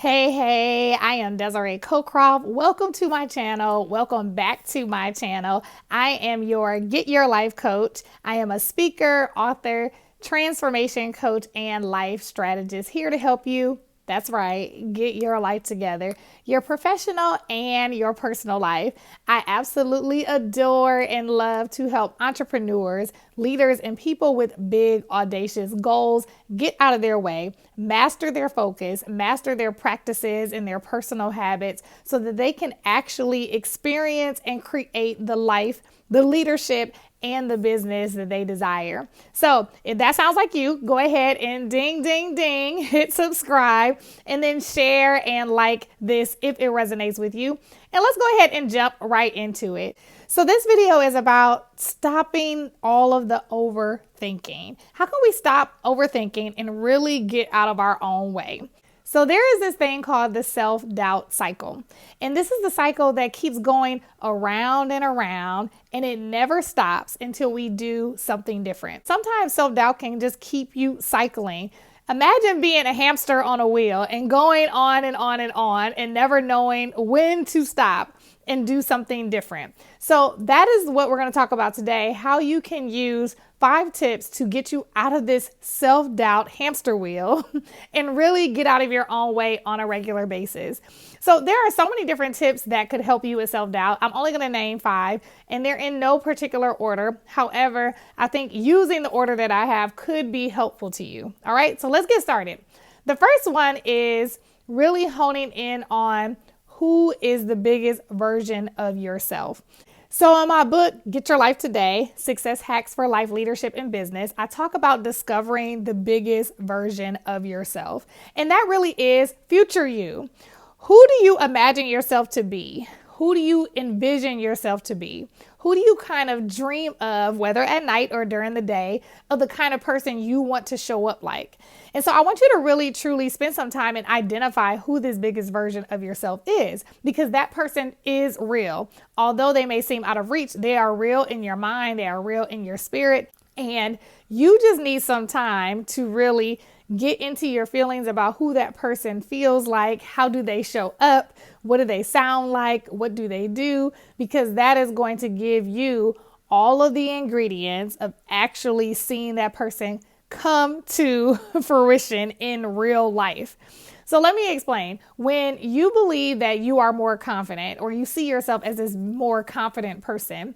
Hey, I am Desiree Cocroft. Welcome to my channel. Welcome back to my channel. I am your Get Your Life coach. I am a speaker, author, transformation coach, and life strategist here to help you. That's right, get your life together, your professional and your personal life. I absolutely adore and love to help entrepreneurs, leaders, and people with big, audacious goals get out of their way, master their focus, master their practices and their personal habits so that they can actually experience and create the life, the leadership, and the business that they desire. So if that sounds like you, go ahead and ding, ding, ding, hit subscribe, and then share and like this if it resonates with you. And let's go ahead and jump right into it. So this video is about stopping all of the overthinking. How can we stop overthinking and really get out of our own way? So there is this thing called the self-doubt cycle. And this is the cycle that keeps going around and around, and it never stops until we do something different. Sometimes self-doubt can just keep you cycling. Imagine being a hamster on a wheel and going on and on and on and never knowing when to stop and do something different. So that is what we're going to talk about today, how you can use 5 tips to get you out of this self-doubt hamster wheel and really get out of your own way on a regular basis. So there are so many different tips that could help you with self-doubt. I'm only going to name 5 and they're in no particular order. However, I think using the order that I have could be helpful to you. All right, so let's get started. The first one is really honing in on who is the biggest version of yourself. So in my book, Get Your Life Today, Success Hacks for Life, Leadership, and Business, I talk about discovering the biggest version of yourself. And that really is future you. Who do you imagine yourself to be? Who do you envision yourself to be? Who do you kind of dream of, whether at night or during the day, of the kind of person you want to show up like? And so I want you to really, truly spend some time and identify who this biggest version of yourself is, because that person is real. Although they may seem out of reach, they are real in your mind, they are real in your spirit, and you just need some time to really get into your feelings about who that person feels like. How do they show up? What do they sound like? What do they do? Because that is going to give you all of the ingredients of actually seeing that person come to fruition in real life. So let me explain. When you believe that you are more confident, or you see yourself as this more confident person,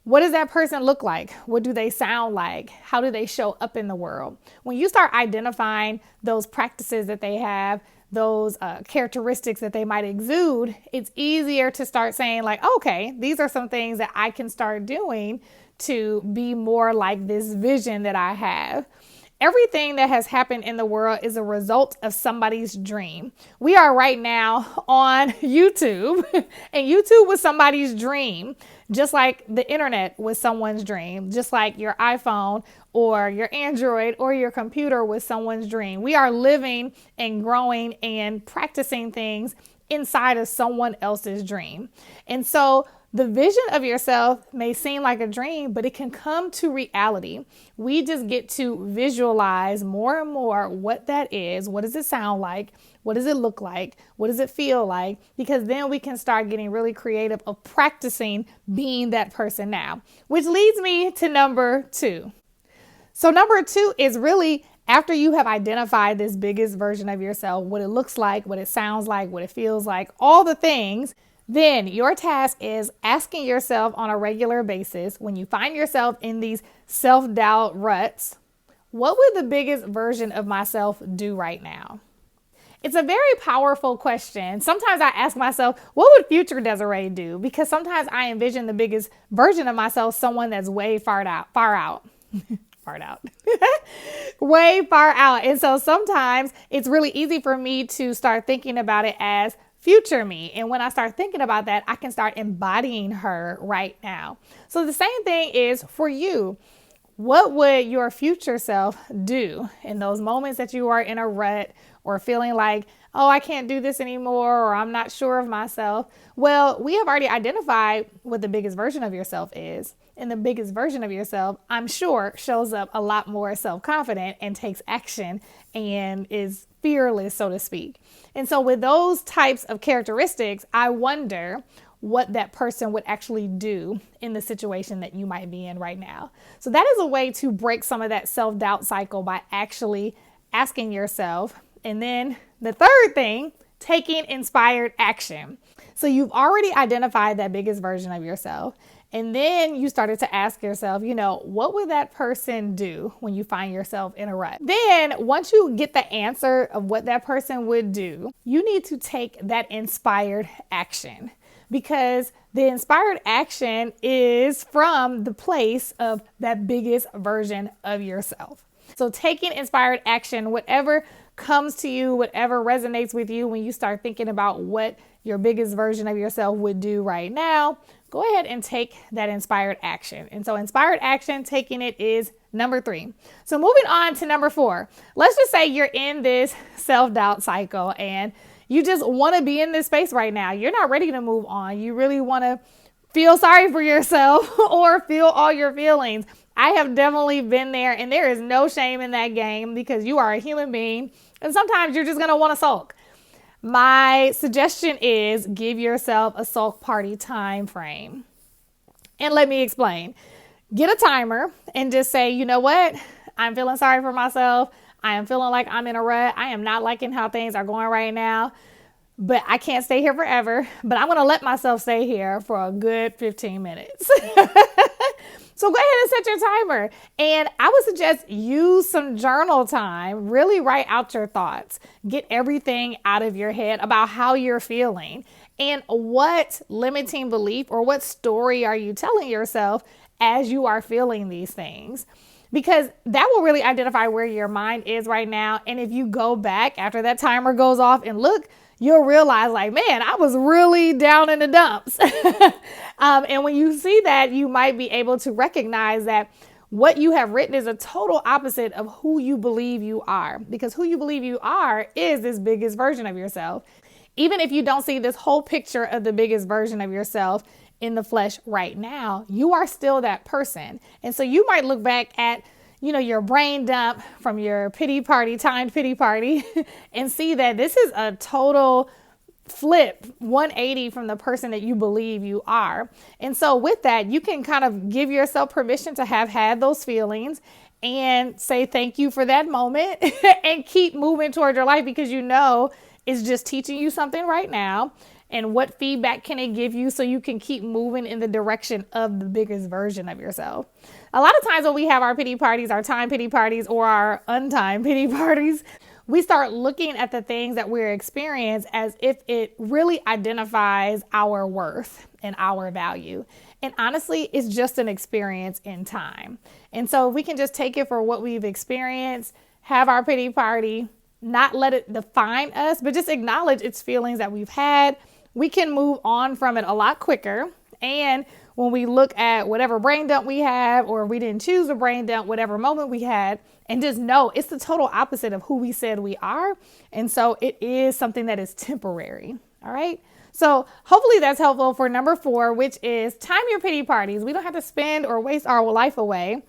what does that person look like? What do they sound like? How do they show up in the world? When you start identifying those practices that they have, those characteristics that they might exude, it's easier to start saying like, okay, these are some things that I can start doing to be more like this vision that I have. Everything that has happened in the world is a result of somebody's dream. We are right now on YouTube, and YouTube was somebody's dream, just like the internet was someone's dream, just like your iPhone or your Android or your computer was someone's dream. We are living and growing and practicing things inside of someone else's dream. And so the vision of yourself may seem like a dream, but it can come to reality. We just get to visualize more and more what that is. What does it sound like? What does it look like? What does it feel like? Because then we can start getting really creative of practicing being that person now, which leads me to number 2. So number 2 is really after you have identified this biggest version of yourself, what it looks like, what it sounds like, what it feels like, all the things. Then your task is asking yourself on a regular basis, when you find yourself in these self-doubt ruts, what would the biggest version of myself do right now? It's a very powerful question. Sometimes I ask myself, what would future Desiree do? Because sometimes I envision the biggest version of myself, someone that's way far out, way far out. And so sometimes it's really easy for me to start thinking about it as future me. And when I start thinking about that, I can start embodying her right now. So the same thing is for you. what would your future self do in those moments that you are in a rut or feeling like, oh, I can't do this anymore, or I'm not sure of myself? Well, we have already identified what the biggest version of yourself is. And the biggest version of yourself, I'm sure, shows up a lot more self-confident and takes action and is fearless, so to speak. And so with those types of characteristics, I wonder what that person would actually do in the situation that you might be in right now. So that is a way to break some of that self-doubt cycle by actually asking yourself. And then the third thing, taking inspired action. So you've already identified that biggest version of yourself. And then you started to ask yourself, what would that person do when you find yourself in a rut? Then once you get the answer of what that person would do, you need to take that inspired action, because the inspired action is from the place of that biggest version of yourself. So taking inspired action, whatever comes to you, whatever resonates with you when you start thinking about what your biggest version of yourself would do right now, go ahead and take that inspired action. And so inspired action, taking it, is number 3. So moving on to number 4, let's just say you're in this self-doubt cycle and you just want to be in this space right now. You're not ready to move on. You really want to feel sorry for yourself or feel all your feelings. I have definitely been there, and there is no shame in that game because you are a human being, and sometimes you're just going to want to sulk. My suggestion is give yourself a sulk party time frame. And let me explain. Get a timer and just say, you know what? I'm feeling sorry for myself. I am feeling like I'm in a rut. I am not liking how things are going right now, but I can't stay here forever. But I'm going to let myself stay here for a good 15 minutes. So go ahead and set your timer. And I would suggest use some journal time. Really write out your thoughts. Get everything out of your head about how you're feeling and what limiting belief or what story are you telling yourself as you are feeling these things. Because that will really identify where your mind is right now. And if you go back after that timer goes off and look, you'll realize like, man, I was really down in the dumps. And when you see that, you might be able to recognize that what you have written is a total opposite of who you believe you are, because who you believe you are is this biggest version of yourself. Even if you don't see this whole picture of the biggest version of yourself in the flesh right now, you are still that person. And so you might look back at, your brain dump from your timed pity party and see that this is a total flip 180 from the person that you believe you are. And so with that, you can kind of give yourself permission to have had those feelings and say thank you for that moment and keep moving toward your life, because it's just teaching you something right now. And what feedback can it give you so you can keep moving in the direction of the biggest version of yourself? A lot of times when we have our pity parties, our time pity parties, or our untimed pity parties, we start looking at the things that we're experiencing as if it really identifies our worth and our value. And honestly, it's just an experience in time. And so if we can just take it for what we've experienced, have our pity party, not let it define us, but just acknowledge its feelings that we've had, we can move on from it a lot quicker. And when we look at whatever brain dump we have, or if we didn't choose a brain dump, whatever moment we had, and just know it's the total opposite of who we said we are. And so it is something that is temporary. All right. So hopefully that's helpful for number 4, which is time your pity parties. We don't have to spend or waste our life away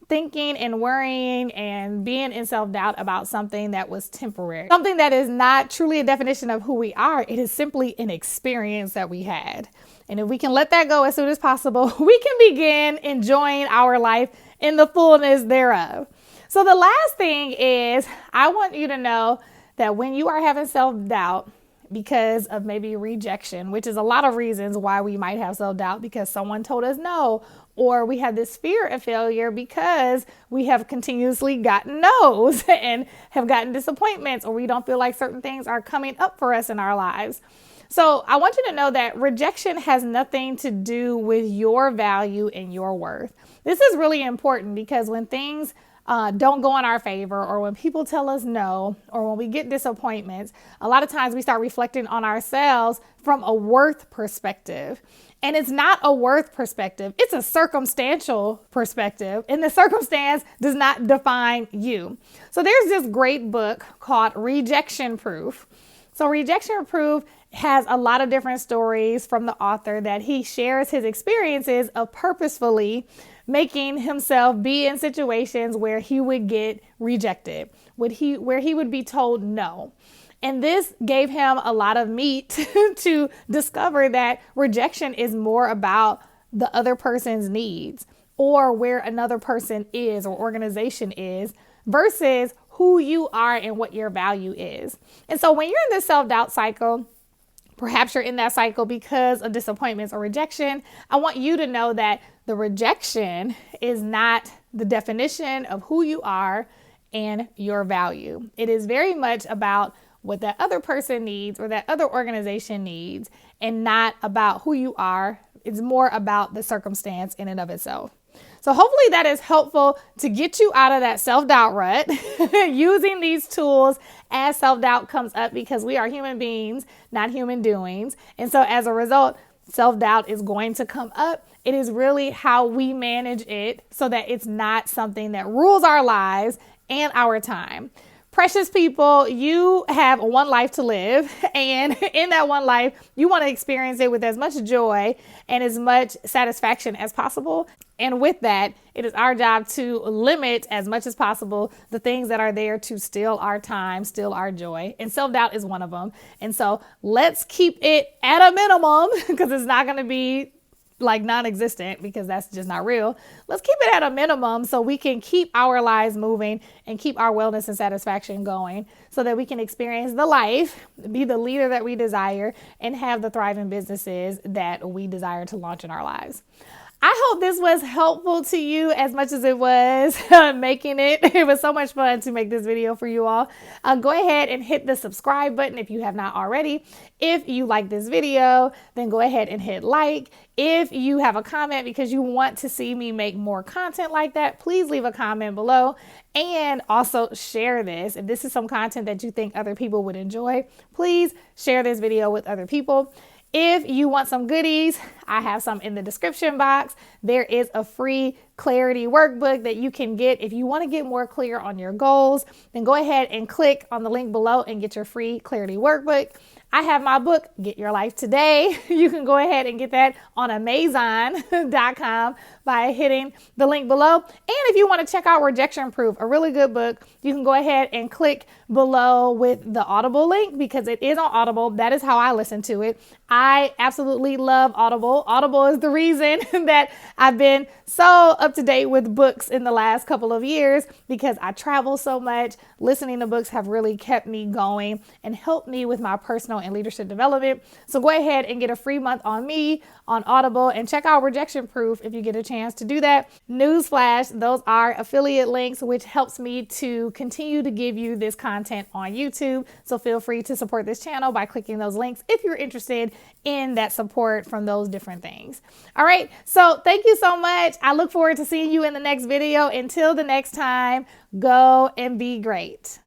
thinking and worrying and being in self-doubt about something that was temporary, something that is not truly a definition of who we are. It is simply an experience that we had. And if we can let that go as soon as possible, we can begin enjoying our life in the fullness thereof. So the last thing is, I want you to know that when you are having self-doubt because of maybe rejection, which is a lot of reasons why we might have self-doubt, because someone told us no, or we have this fear of failure because we have continuously gotten no's and have gotten disappointments, or we don't feel like certain things are coming up for us in our lives. So I want you to know that rejection has nothing to do with your value and your worth. This is really important, because when things don't go in our favor, or when people tell us no, or when we get disappointments, a lot of times we start reflecting on ourselves from a worth perspective. And it's not a worth perspective, it's a circumstantial perspective. And the circumstance does not define you. So there's this great book called Rejection Proof. So Rejection Proof has a lot of different stories from the author that he shares his experiences of purposefully making himself be in situations where he would get rejected, where he would be told no. And this gave him a lot of meat to discover that rejection is more about the other person's needs, or where another person is or organization is, versus who you are and what your value is. And so when you're in this self-doubt cycle, perhaps you're in that cycle because of disappointments or rejection, I want you to know that the rejection is not the definition of who you are and your value. It is very much about what that other person needs or that other organization needs, and not about who you are. It's more about the circumstance in and of itself. So hopefully that is helpful to get you out of that self-doubt rut using these tools as self-doubt comes up, because we are human beings, not human doings. And so as a result, self-doubt is going to come up. It is really how we manage it so that it's not something that rules our lives and our time. Precious people, you have one life to live, and in that one life, you want to experience it with as much joy and as much satisfaction as possible. And with that, it is our job to limit as much as possible the things that are there to steal our time, steal our joy. And self-doubt is one of them. And so let's keep it at a minimum, because it's not going to be like non-existent, because that's just not real. Let's keep it at a minimum so we can keep our lives moving and keep our wellness and satisfaction going, so that we can experience the life, be the leader that we desire, and have the thriving businesses that we desire to launch in our lives. I hope this was helpful to you as much as it was making it. It was so much fun to make this video for you all. Go ahead and hit the subscribe button if you have not already. If you like this video, then go ahead and hit like. If you have a comment because you want to see me make more content like that, please leave a comment below, and also share this. If this is some content that you think other people would enjoy, please share this video with other people. If you want some goodies, I have some in the description box. There is a free clarity workbook that you can get. If you want to get more clear on your goals, then go ahead and click on the link below and get your free clarity workbook. I have my book, Get Your Life Today. You can go ahead and get that on Amazon.com by hitting the link below. And if you want to check out Rejection Proof, a really good book, you can go ahead and click below with the Audible link, because it is on Audible. That is how I listen to it. I absolutely love Audible. Audible is the reason that I've been so up to date with books in the last couple of years, because I travel so much. Listening to books have really kept me going and helped me with my personal and leadership development. So go ahead and get a free month on me on Audible, and check out Rejection Proof if you get a chance to do that. Newsflash, those are affiliate links, which helps me to continue to give you this content on YouTube. So feel free to support this channel by clicking those links if you're interested in that support from those different things. All right, so thank you so much. I look forward to seeing you in the next video. Until the next time, go and be great.